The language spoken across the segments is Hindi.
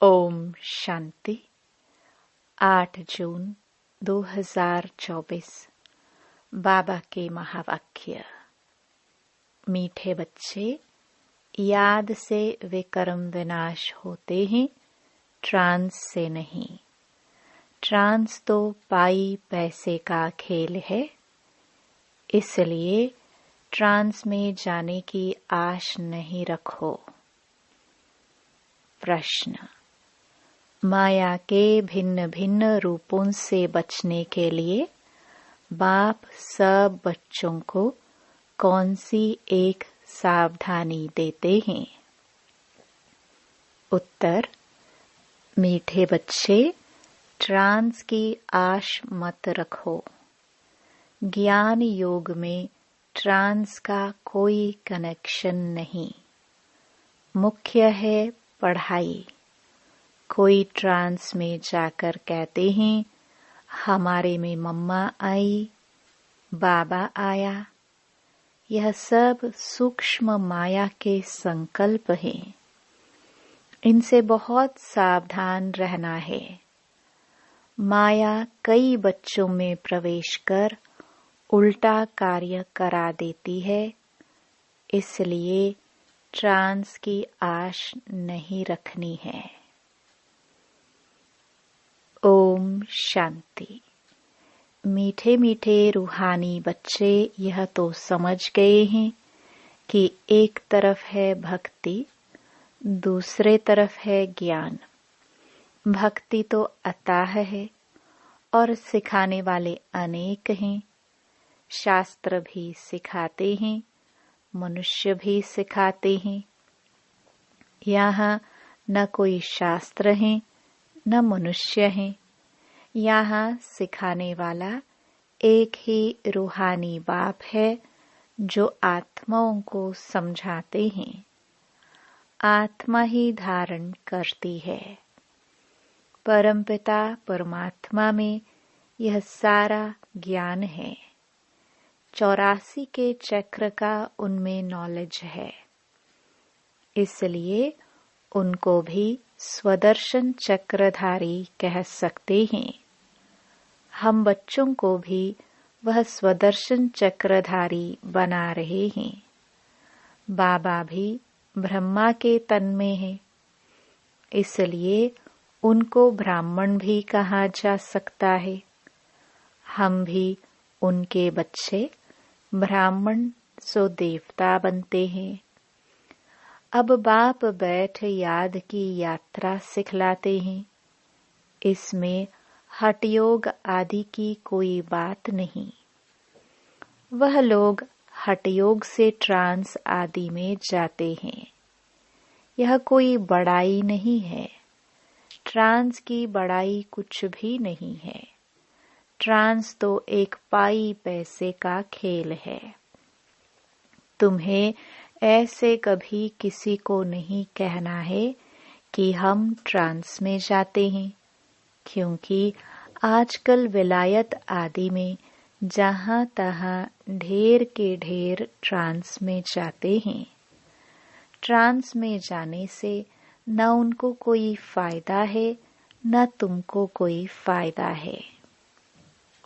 ओम शांति। 8 जून 2024। बाबा के महावाक्य। मीठे बच्चे, याद से विकर्म विनाश होते हैं, ट्रांस से नहीं। ट्रांस तो पाई पैसे का खेल है, इसलिए ट्रांस में जाने की आश नहीं रखो। प्रश्न। माया के भिन्न भिन्न रूपों से बचने के लिए बाप सब बच्चों को कौन सी एक सावधानी देते हैं? उत्तर। मीठे बच्चे, ट्रांस की आश मत रखो। ज्ञान योग में ट्रांस का कोई कनेक्शन नहीं। मुख्य है पढ़ाई। कोई ट्रांस में जाकर कहते हैं, हमारे में मम्मा आई, बाबा आया। यह सब सूक्ष्म माया के संकल्प हैं। इनसे बहुत सावधान रहना है। माया कई बच्चों में प्रवेश कर उल्टा कार्य करा देती है, इसलिए ट्रांस की आश नहीं रखनी है। ओम शांति। मीठे मीठे रूहानी बच्चे यह तो समझ गए हैं कि एक तरफ है भक्ति, दूसरे तरफ है ज्ञान। भक्ति तो अथाह है और सिखाने वाले अनेक हैं। शास्त्र भी सिखाते हैं, मनुष्य भी सिखाते हैं। यहाँ न कोई शास्त्र है न मनुष्य है। यहाँ सिखाने वाला एक ही रूहानी बाप है जो आत्माओं को समझाते हैं। आत्मा ही धारण करती है। परमपिता परमात्मा में यह सारा ज्ञान है। 84 के चक्र का उनमें नॉलेज है, इसलिए उनको भी स्वदर्शन चक्रधारी कह सकते हैं। हम बच्चों को भी वह स्वदर्शन चक्रधारी बना रहे हैं। बाबा भी ब्रह्मा के तन में है, इसलिए उनको ब्राह्मण भी कहा जा सकता है। हम भी उनके बच्चे ब्राह्मण सो देवता बनते हैं। अब बाप बैठ याद की यात्रा सिखलाते हैं। इसमें हठयोग आदि की कोई बात नहीं। वह लोग हठयोग से ट्रांस आदि में जाते हैं। यह कोई बड़ाई नहीं है। ट्रांस की बड़ाई कुछ भी नहीं है। ट्रांस तो एक पाई पैसे का खेल है। तुम्हें ऐसे कभी किसी को नहीं कहना है कि हम ट्रांस में जाते हैं, क्योंकि आजकल विलायत आदि में जहाँ तहाँ ढेर के ढेर ट्रांस में जाते हैं। ट्रांस में जाने से न उनको कोई फायदा है न तुमको कोई फायदा है।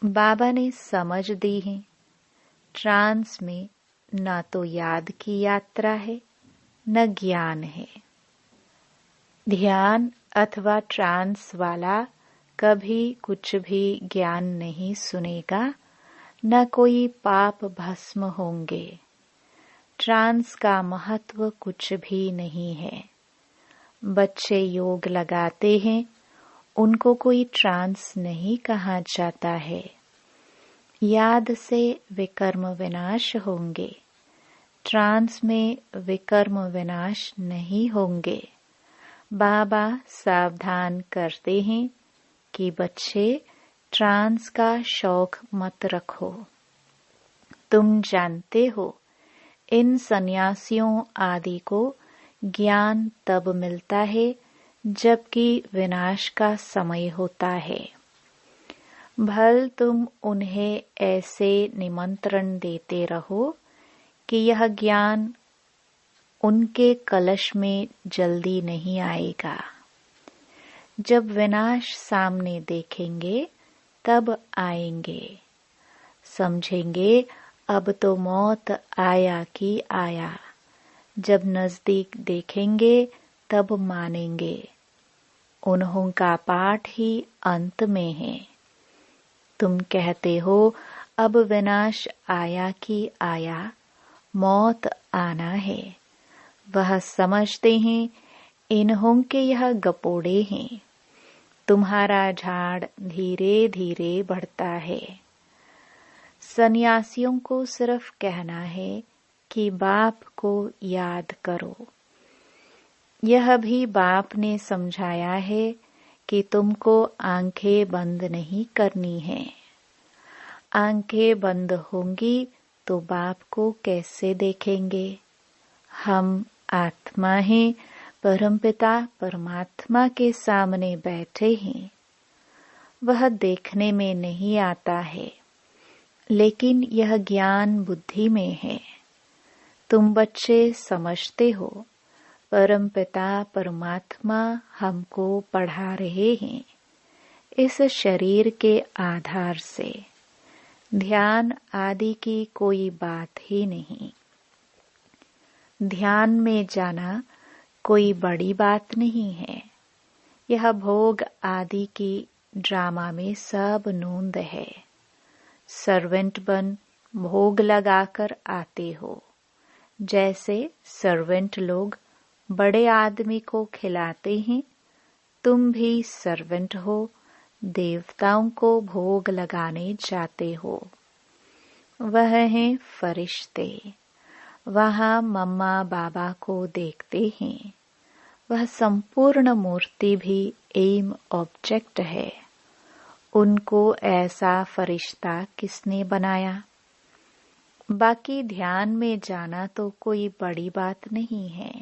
बाबा ने समझ दी है, ट्रांस में न तो याद की यात्रा है न ज्ञान है। ध्यान अथवा ट्रांस वाला कभी कुछ भी ज्ञान नहीं सुनेगा, न कोई पाप भस्म होंगे। ट्रांस का महत्व कुछ भी नहीं है। बच्चे योग लगाते हैं, उनको कोई ट्रांस नहीं कहा जाता है। याद से विकर्म विनाश होंगे, ट्रांस में विकर्म विनाश नहीं होंगे। बाबा सावधान करते हैं कि बच्चे ट्रांस का शौक मत रखो। तुम जानते हो, इन सन्यासियों आदि को ज्ञान तब मिलता है जबकि विनाश का समय होता है। भल तुम उन्हें ऐसे निमंत्रण देते रहो कि यह ज्ञान उनके कलश में जल्दी नहीं आएगा। जब विनाश सामने देखेंगे तब आएंगे। समझेंगे अब तो मौत आया कि आया। जब नजदीक देखेंगे तब मानेंगे। उन्हों का पाठ ही अंत में है। तुम कहते हो अब विनाश आया कि आया, मौत आना है। वह समझते हैं इन्हों के यह गपोड़े हैं। तुम्हारा झाड़ धीरे धीरे बढ़ता है। सन्यासियों को सिर्फ कहना है कि बाप को याद करो। यह भी बाप ने समझाया है कि तुमको आंखें बंद नहीं करनी है। आंखें बंद होंगी तो बाप को कैसे देखेंगे? हम आत्मा हैं, परमपिता परमात्मा के सामने बैठे हैं। वह देखने में नहीं आता है, लेकिन यह ज्ञान बुद्धि में है। तुम बच्चे समझते हो परमपिता परमात्मा हमको पढ़ा रहे हैं इस शरीर के आधार से। ध्यान आदि की कोई बात ही नहीं। ध्यान में जाना कोई बड़ी बात नहीं है। यह भोग आदि की ड्रामा में सब नोंद है। सर्वेंट बन भोग लगाकर आते हो। जैसे सर्वेंट लोग बड़े आदमी को खिलाते हैं, तुम भी सर्वेंट हो, देवताओं को भोग लगाने जाते हो। वह हैं फरिश्ते। वहाँ मम्मा बाबा को देखते हैं। वह संपूर्ण मूर्ति भी एम ऑब्जेक्ट है। उनको ऐसा फरिश्ता किसने बनाया? बाकी ध्यान में जाना तो कोई बड़ी बात नहीं है।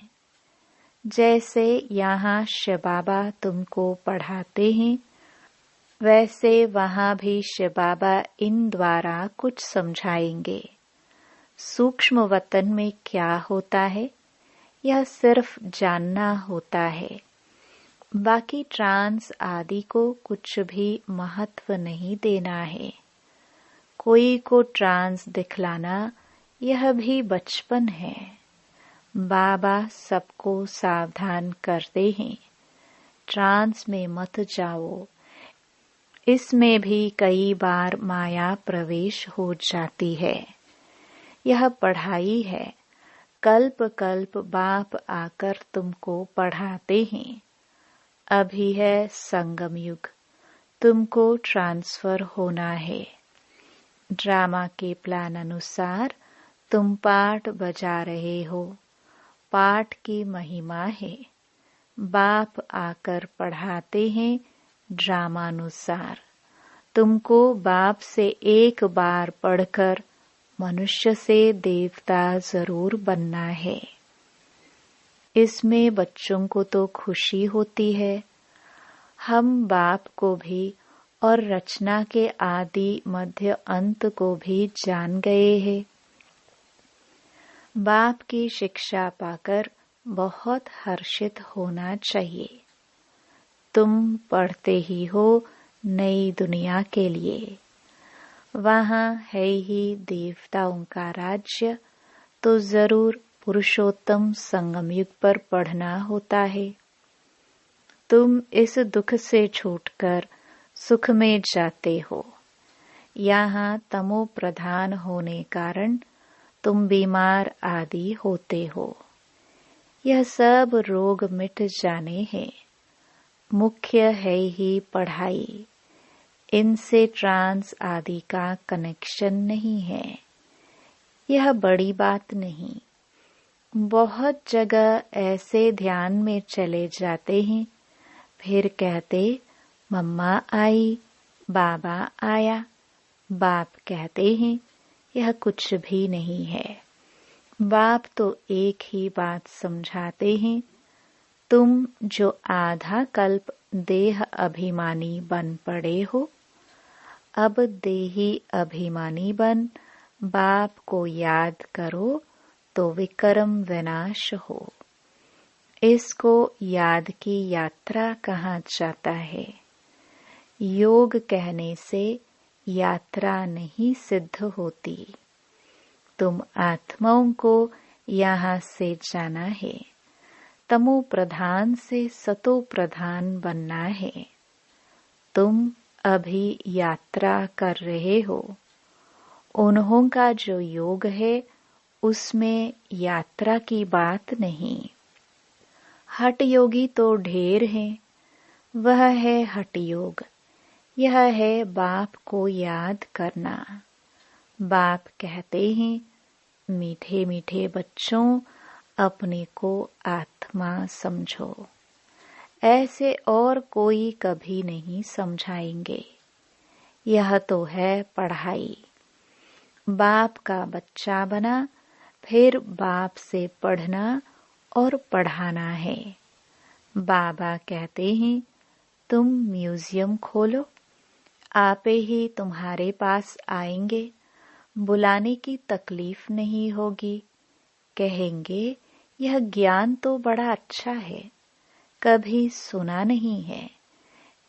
जैसे यहाँ शिव बाबा तुमको पढ़ाते हैं, वैसे वहाँ भी शिव बाबा इन द्वारा कुछ समझाएंगे। सूक्ष्म वतन में क्या होता है, यह सिर्फ जानना होता है। बाकी ट्रांस आदि को कुछ भी महत्व नहीं देना है। कोई को ट्रांस दिखलाना यह भी बचपन है। बाबा सबको सावधान करते हैं, ट्रांस में मत जाओ। इसमें भी कई बार माया प्रवेश हो जाती है। यह पढ़ाई है। कल्प कल्प बाप आकर तुमको पढ़ाते हैं। अभी है संगम युग, तुमको ट्रांसफर होना है। ड्रामा के प्लान अनुसार तुम पाठ बजा रहे हो। पाठ की महिमा है। बाप आकर पढ़ाते हैं ड्रामानुसार। तुमको बाप से एक बार पढ़कर मनुष्य से देवता जरूर बनना है। इसमें बच्चों को तो खुशी होती है। हम बाप को भी और रचना के आदि मध्य अंत को भी जान गए हैं। बाप की शिक्षा पाकर बहुत हर्षित होना चाहिए। तुम पढ़ते ही हो नई दुनिया के लिए। वहाँ है ही देवताओं का राज्य, तो जरूर पुरुषोत्तम संगम युग पर पढ़ना होता है। तुम इस दुख से छूटकर सुख में जाते हो। यहाँ तमो प्रधान होने कारण तुम बीमार आदि होते हो। यह सब रोग मिट जाने हैं। मुख्य है ही पढ़ाई। इनसे ट्रांस आदि का कनेक्शन नहीं है। यह बड़ी बात नहीं। बहुत जगह ऐसे ध्यान में चले जाते हैं, फिर कहते मम्मा आई, बाबा आया। बाप कहते हैं यह कुछ भी नहीं है। बाप तो एक ही बात समझाते हैं, तुम जो आधा कल्प देह अभिमानी बन पड़े हो, अब देही अभिमानी बन बाप को याद करो तो विक्रम विनाश हो। इसको याद की यात्रा कहा जाता है। योग कहने से यात्रा नहीं सिद्ध होती। तुम आत्माओं को यहाँ से जाना है। तमो प्रधान से सतो प्रधान बनना है। तुम अभी यात्रा कर रहे हो। उन्हों का जो योग है उसमें यात्रा की बात नहीं। हठ योगी तो ढेर हैं। वह है हठ योग। यह है बाप को याद करना। बाप कहते हैं, मीठे मीठे बच्चों, अपने को आत्मा समझो। ऐसे और कोई कभी नहीं समझाएंगे। यह तो है पढ़ाई। बाप का बच्चा बना, फिर बाप से पढ़ना और पढ़ाना है। बाबा कहते हैं, तुम म्यूजियम खोलो। आपे ही तुम्हारे पास आएंगे। बुलाने की तकलीफ नहीं होगी। कहेंगे, यह ज्ञान तो बड़ा अच्छा है, कभी सुना नहीं है।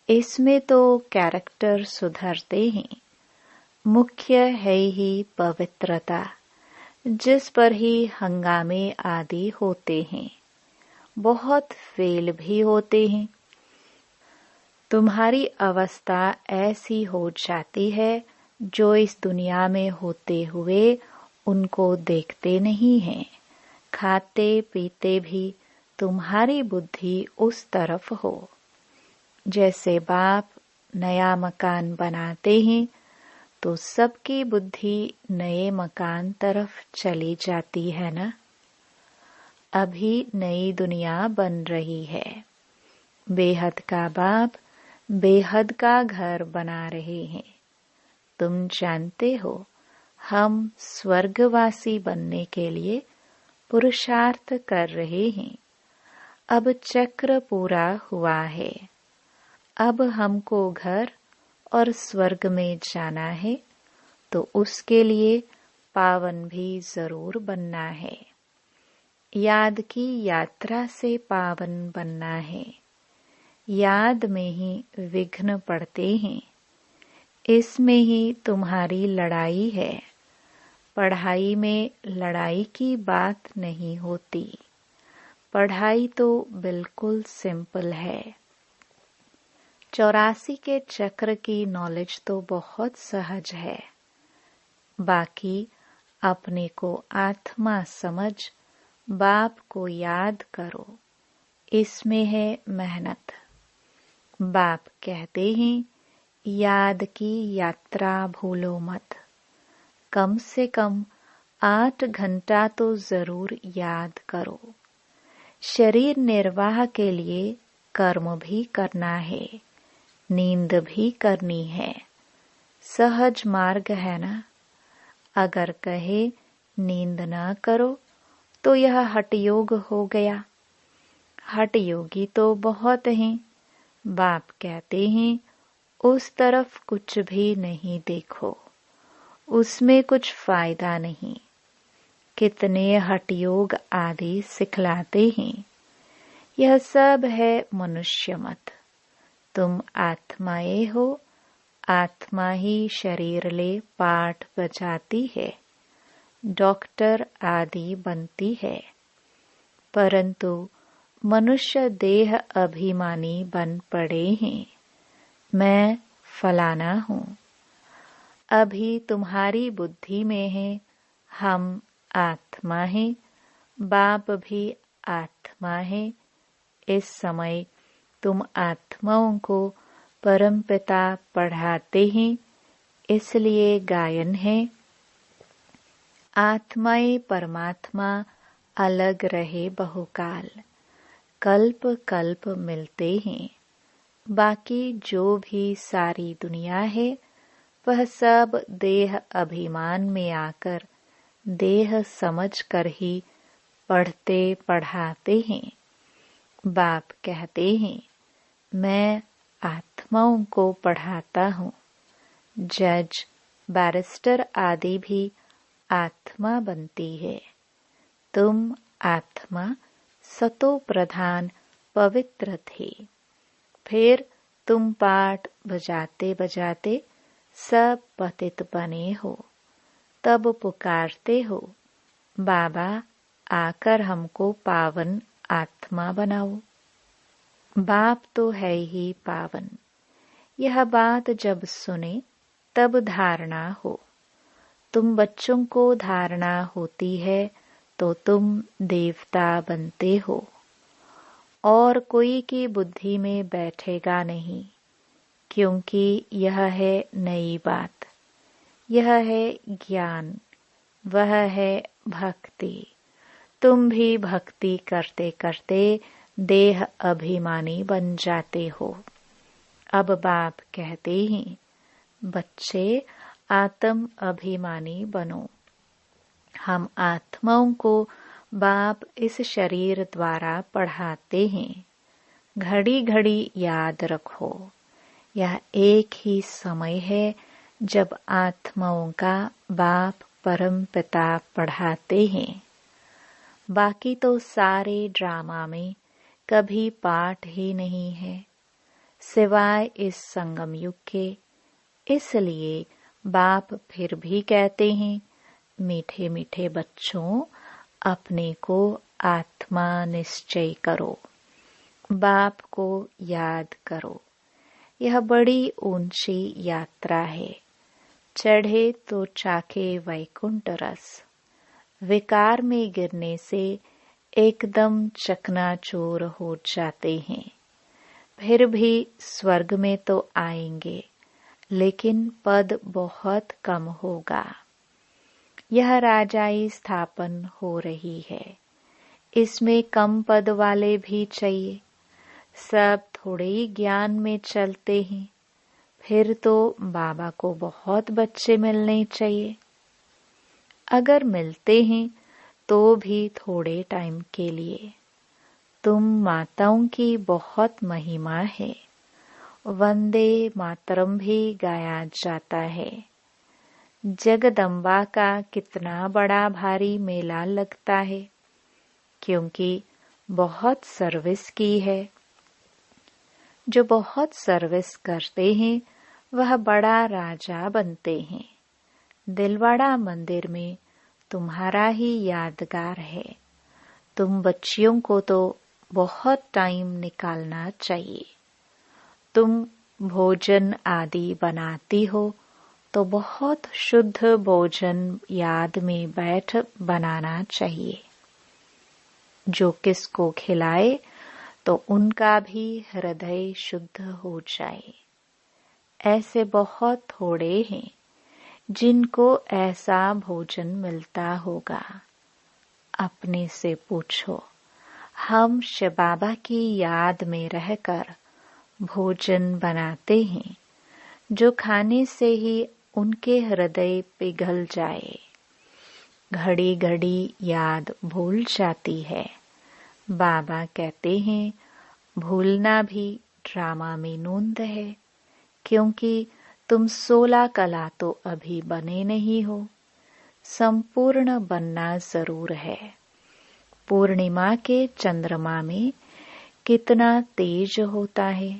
इसमें तो कैरेक्टर सुधरते हैं। मुख्य है ही पवित्रता, जिस पर ही हंगामे आदि होते हैं। बहुत फेल भी होते हैं। तुम्हारी अवस्था ऐसी हो जाती है जो इस दुनिया में होते हुए उनको देखते नहीं हैं। खाते पीते भी तुम्हारी बुद्धि उस तरफ हो। जैसे बाप नया मकान बनाते हैं तो सबकी बुद्धि नए मकान तरफ चली जाती है ना। अभी नई दुनिया बन रही है। बेहद का बाप बेहद का घर बना रहे हैं। तुम जानते हो, हम स्वर्गवासी बनने के लिए पुरुषार्थ कर रहे हैं। अब चक्र पूरा हुआ है। अब हमको घर और स्वर्ग में जाना है, तो उसके लिए पावन भी जरूर बनना है। याद की यात्रा से पावन बनना है। याद में ही विघ्न पड़ते हैं। इसमें ही तुम्हारी लड़ाई है। पढ़ाई में लड़ाई की बात नहीं होती। पढ़ाई तो बिल्कुल सिंपल है। 84 के चक्र की नॉलेज तो बहुत सहज है। बाकी अपने को आत्मा समझ बाप को याद करो। इसमें है मेहनत। बाप कहते हैं, याद की यात्रा भूलो मत। कम से कम 8 घंटा तो जरूर याद करो। शरीर निर्वाह के लिए कर्म भी करना है, नींद भी करनी है। सहज मार्ग है ना। अगर कहे नींद ना करो तो यह हठ योग हो गया। हठ योगी तो बहुत हैं। बाप कहते हैं, उस तरफ कुछ भी नहीं देखो। उसमें कुछ फायदा नहीं। कितने हठ योग आदि सिखलाते हैं। यह सब है मनुष्य मत। तुम आत्माएं हो। आत्मा ही शरीर ले पाठ बजाती है, डॉक्टर आदि बनती है। परंतु मनुष्य देह अभिमानी बन पड़े हैं। मैं फलाना हूँ। अभी तुम्हारी बुद्धि में है, हम आत्मा हैं। बाप भी आत्मा है। इस समय तुम आत्माओं को परमपिता पढ़ाते हैं। इसलिए गायन है, आत्माएं परमात्मा अलग रहे बहुकाल, कल्प कल्प मिलते हैं। बाकी जो भी सारी दुनिया है वह सब देह अभिमान में आकर देह समझ कर ही पढ़ते पढ़ाते हैं। बाप कहते हैं, मैं आत्माओं को पढ़ाता हूँ। जज बैरिस्टर आदि भी आत्मा बनती है। तुम आत्मा सतो प्रधान पवित्र थे। फिर तुम पाठ बजाते बजाते सब पतित बने हो, तब पुकारते हो, बाबा आकर हमको पावन आत्मा बनाओ। बाप तो है ही पावन। यह बात जब सुने तब धारणा हो। तुम बच्चों को धारणा होती है तो तुम देवता बनते हो, और कोई की बुद्धि में बैठेगा नहीं, क्योंकि यह है नई बात। यह है ज्ञान, वह है भक्ति। तुम भी भक्ति करते करते देह अभिमानी बन जाते हो। अब बाप कहते हैं, बच्चे आत्म अभिमानी बनो। हम आत्माओं को बाप इस शरीर द्वारा पढ़ाते हैं। घड़ी घड़ी याद रखो, यह एक ही समय है जब आत्माओं का बाप परम पिता पढ़ाते हैं। बाकी तो सारे ड्रामा में कभी पाठ ही नहीं है, सिवाय इस संगम युग के। इसलिए बाप फिर भी कहते हैं, मीठे मीठे बच्चों, अपने को आत्मा निश्चय करो, बाप को याद करो। यह बड़ी ऊंची यात्रा है। चढ़े तो चाके वैकुंठ रस। विकार में गिरने से एकदम चकनाचूर हो जाते हैं। फिर भी स्वर्ग में तो आएंगे, लेकिन पद बहुत कम होगा। यह राजाई स्थापन हो रही है, इसमें कम पद वाले भी चाहिए। सब थोड़े ही ज्ञान में चलते हैं, फिर तो बाबा को बहुत बच्चे मिलने चाहिए। अगर मिलते हैं तो भी थोड़े टाइम के लिए। तुम माताओं की बहुत महिमा है। वंदे मातरम भी गाया जाता है। जगदम्बा का कितना बड़ा भारी मेला लगता है, क्योंकि बहुत सर्विस की है। जो बहुत सर्विस करते हैं वह बड़ा राजा बनते हैं। दिलवाड़ा मंदिर में तुम्हारा ही यादगार है। तुम बच्चियों को तो बहुत टाइम निकालना चाहिए। तुम भोजन आदि बनाती हो तो बहुत शुद्ध भोजन याद में बैठ बनाना चाहिए। जो किसको खिलाए तो उनका भी हृदय शुद्ध हो जाए। ऐसे बहुत थोड़े हैं जिनको ऐसा भोजन मिलता होगा। अपने से पूछो, हम शिव बाबा की याद में रहकर भोजन बनाते हैं जो खाने से ही उनके हृदय पिघल जाए। घड़ी घड़ी याद भूल जाती है। बाबा कहते हैं, भूलना भी ड्रामा में नूंद है, क्योंकि तुम 16 कला तो अभी बने नहीं हो। संपूर्ण बनना जरूर है। पूर्णिमा के चंद्रमा में कितना तेज होता है,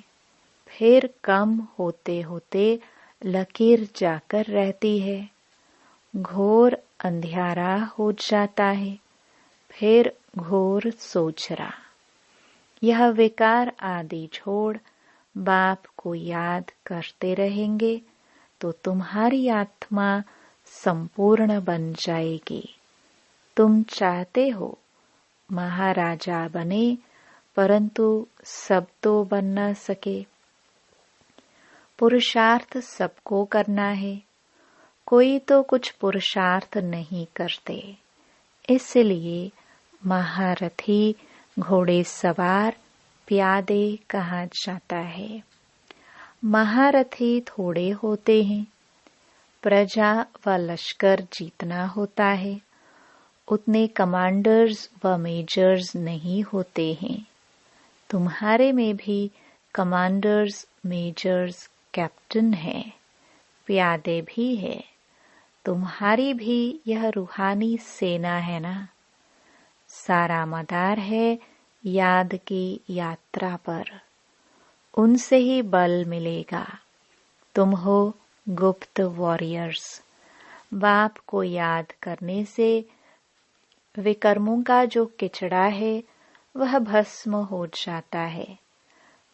फिर कम होते होते लकीर जाकर रहती है। घोर अंधियारा हो जाता है, फिर घोर सोचरा। यह विकार आदि छोड़ बाप को याद करते रहेंगे तो तुम्हारी आत्मा संपूर्ण बन जाएगी। तुम चाहते हो महाराजा बने, परंतु सब तो बन न सके। पुरुषार्थ सबको करना है, कोई तो कुछ पुरुषार्थ नहीं करते। इसलिए महारथी, घोड़े सवार, प्यादे कहा जाता है। महारथी थोड़े होते हैं। प्रजा व लश्कर जीतना होता है, उतने कमांडर्स व मेजर्स नहीं होते हैं। तुम्हारे में भी कमांडर्स, मेजर्स, कैप्टन है, प्यादे भी है। तुम्हारी भी यह रूहानी सेना है ना। सारा मदार है याद की यात्रा पर। उनसे ही बल मिलेगा। तुम हो गुप्त वॉरियर्स। बाप को याद करने से विकर्मों का जो किचड़ा है वह भस्म हो जाता है।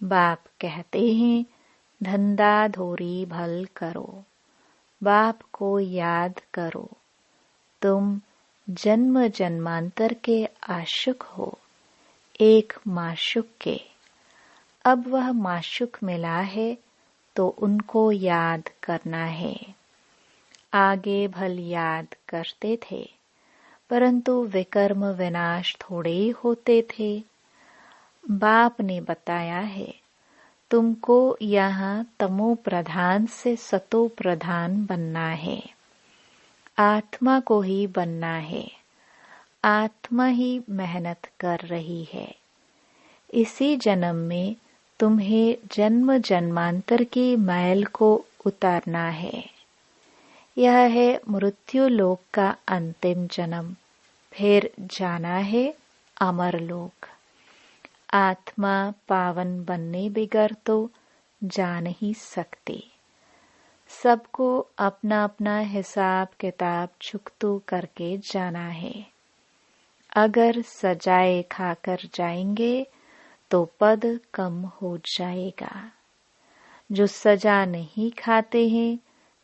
बाप कहते हैं धंधा धोरी भल करो। बाप को याद करो। तुम जन्म जन्मांतर के आशिक हो, एक माशुक के। अब वह माशुक मिला है तो उनको याद करना है। आगे भल याद करते थे, परंतु विकर्म विनाश थोड़े होते थे। बाप ने बताया है तुमको यहाँ तमो प्रधान से सतो प्रधान बनना है। आत्मा को ही बनना है। आत्मा ही मेहनत कर रही है। इसी जन्म में तुम्हें जन्म जन्मांतर की मैल को उतारना है। यह है मृत्यु लोक का अंतिम जन्म। फिर जाना है अमर लोक। आत्मा पावन बनने बिगर तो जा नहीं सकती। सबको अपना अपना हिसाब किताब चुकतू करके जाना है। अगर सजाए खाकर जाएंगे तो पद कम हो जाएगा। जो सजा नहीं खाते हैं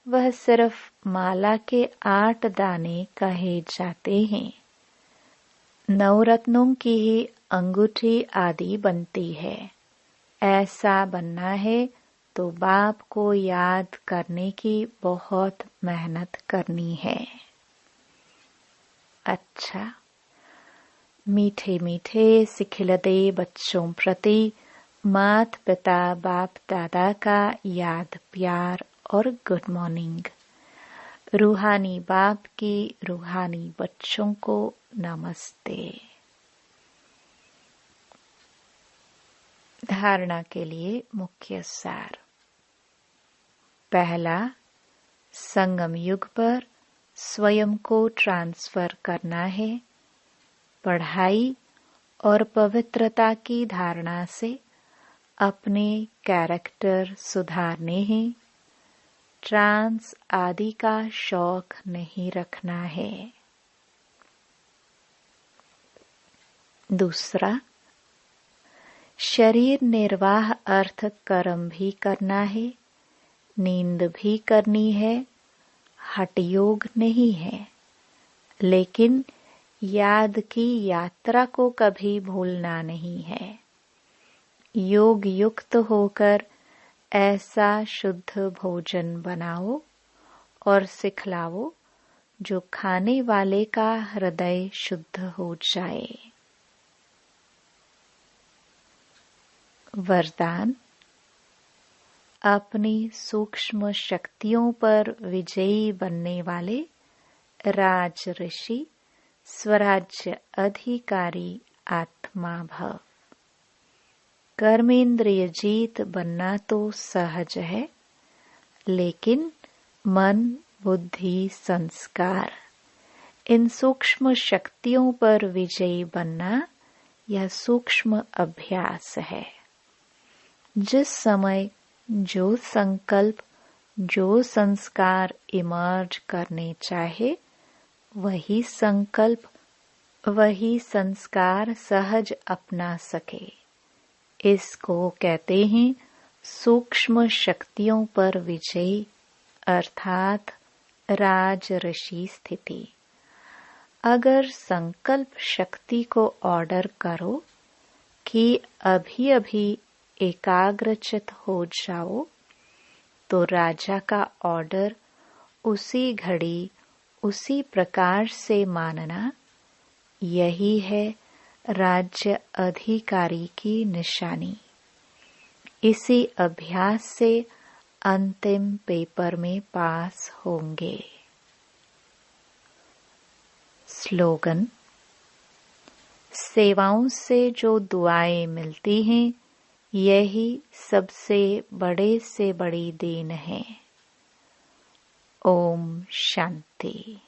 वह सिर्फ माला के 8 दाने कहे जाते हैं। नवरत्नों की ही अंगूठी आदि बनती है। ऐसा बनना है तो बाप को याद करने की बहुत मेहनत करनी है। अच्छा, मीठे मीठे सिखिलते बच्चों प्रति मात पिता बाप दादा का याद प्यार और गुड मॉर्निंग। रूहानी बाप की रूहानी बच्चों को नमस्ते। धारणा के लिए मुख्य सार। पहला, संगम युग पर स्वयं को ट्रांसफर करना है। पढ़ाई और पवित्रता की धारणा से अपने कैरेक्टर सुधारने हैं। ट्रांस आदि का शौक नहीं रखना है। दूसरा, शरीर निर्वाह अर्थ कर्म भी करना है, नींद भी करनी है, हठ योग नहीं है, लेकिन याद की यात्रा को कभी भूलना नहीं है। योग युक्त होकर ऐसा शुद्ध भोजन बनाओ और सिखलाओ जो खाने वाले का हृदय शुद्ध हो जाए। वरदान, अपनी सूक्ष्म शक्तियों पर विजयी बनने वाले राज ऋषि स्वराज्य अधिकारी आत्मा भव। कर्मेंद्रिय जीत बनना तो सहज है, लेकिन मन बुद्धि संस्कार इन सूक्ष्म शक्तियों पर विजयी बनना यह सूक्ष्म अभ्यास है। जिस समय जो संकल्प जो संस्कार इमर्ज करने चाहे वही संकल्प वही संस्कार सहज अपना सके, इसको कहते हैं सूक्ष्म शक्तियों पर विजय अर्थात राज ऋषि स्थिति। अगर संकल्प शक्ति को ऑर्डर करो कि अभी अभी एकाग्रचित हो जाओ, तो राजा का ऑर्डर उसी घड़ी उसी प्रकार से मानना, यही है राज्य अधिकारी की निशानी। इसी अभ्यास से अंतिम पेपर में पास होंगे। स्लोगन, सेवाओं से जो दुआएं मिलती हैं यही सबसे बड़े से बड़ी देन है। ओम शांति।